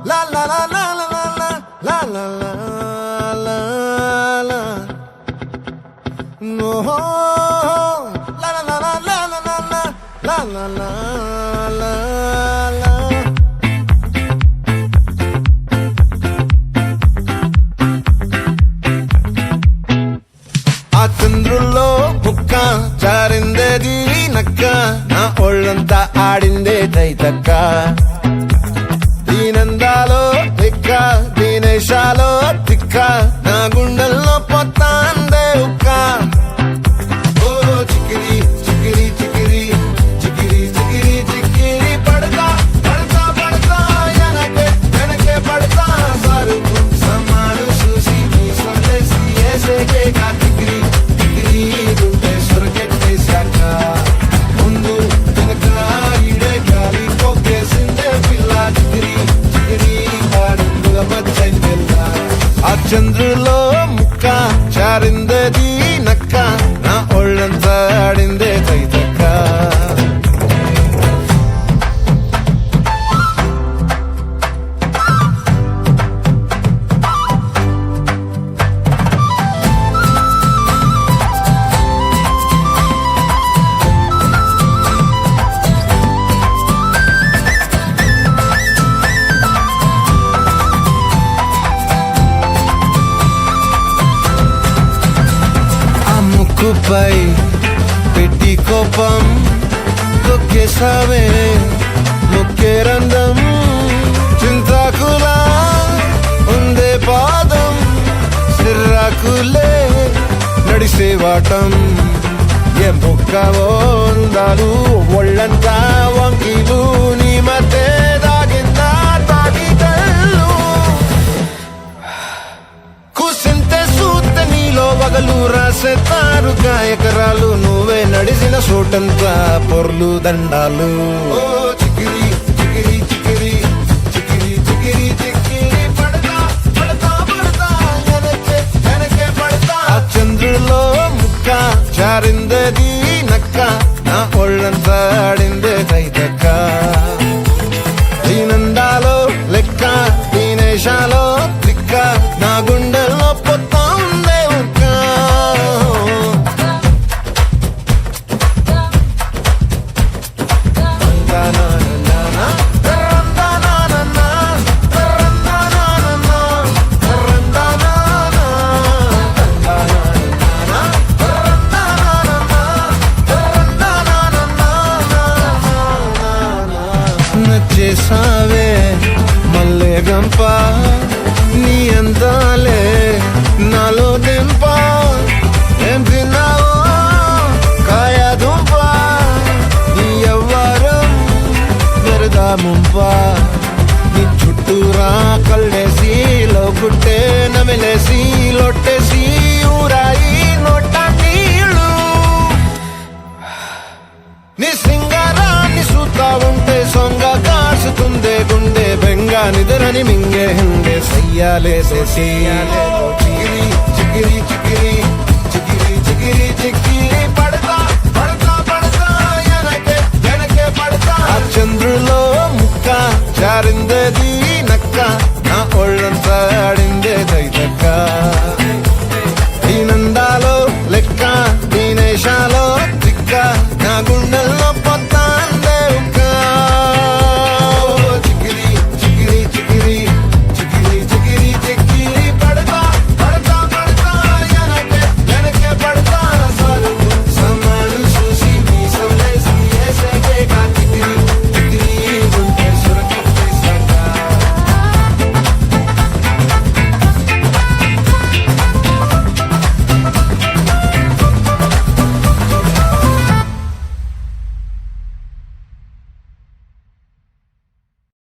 La la la la la la la la la la la. No, la la la la la la la la la la la la. ఆ చంద్రుల్లో బుక్క జారిందేది నక్క నా ఒళ్ళంతా ఆడిందే తైతక్క దీనందాలో తిక్క దీనేశాలో తిక్క నా గుండెల్లో పొత్తాందే ఉక్క ఓ చికిరి చికిరి చికిరి చికిరి చికిరి చికిరి పడతా పడతా పడతా వెనకే వెనకే పడతా సరుకు సమాను చూసి నీ సొంతేసి ఏసేకే కాతికిరి తికిరి గుండె సొరకెట్టేశాక ముందు వెనక ఈడే గాలి కొక్కేసిందే పిల్ల చికిరి చికిరి ఆడుందుల మచ్చందెల్ల ఆ చంద్రులో ముక్క చారిందది నక్క నా ఒళ్ళంతా ఆడిందే తైతక్క ముక్కుపై పెట్టి కోపం తొక్కేసావే ముక్కే రంధ్రం చింతాకులా ఉందే పాదం సిర్రాకులే నడిసే వాటం ఏ ముక్కవో అందాలు ఒళ్ళంతా వంకీలు నీ మధ్య దాగిందా తాగితల్లు కూసింతే సూత నీలో వగలు రాసేతారు గాయకరాలు నువ్వే నడిసిన చోటంతా పొర్లు దండాలు ఓ చికిరి చికిరి చికిరి చికిరి చికిరి చికిరి పడతా పడతా పడతా వెనకే వెనకే పడతా ఆ చంద్రులో ముక్క జారిందది నక్క నా ఒళ్ళంతా ఆడిందే తైతక్క దీనందాలో లెక్క దీనేశాలో తిక్క నా గుండెల్లో పొత్తా ఉందే ఉక్క నచ్చేసావే మల్లె గంప నీ అందాలే నాలో దింప ఏం తిన్నావో కాయ దుంప నీ ఎవ్వరం వెరదా ముంప నీ చుట్టూరా కళ్ళేసి లోగుట్టే నమిలేసి లొట్టేసి ఊరాయి నోట నీళ్ళు నీ సింగారాన్ని చూస్తా ఉంటే సొంగ కాసుతుందే గుండె బెంగా నిద్రని మింగే హండే సయ్యాలేసే చికిరి చికిరి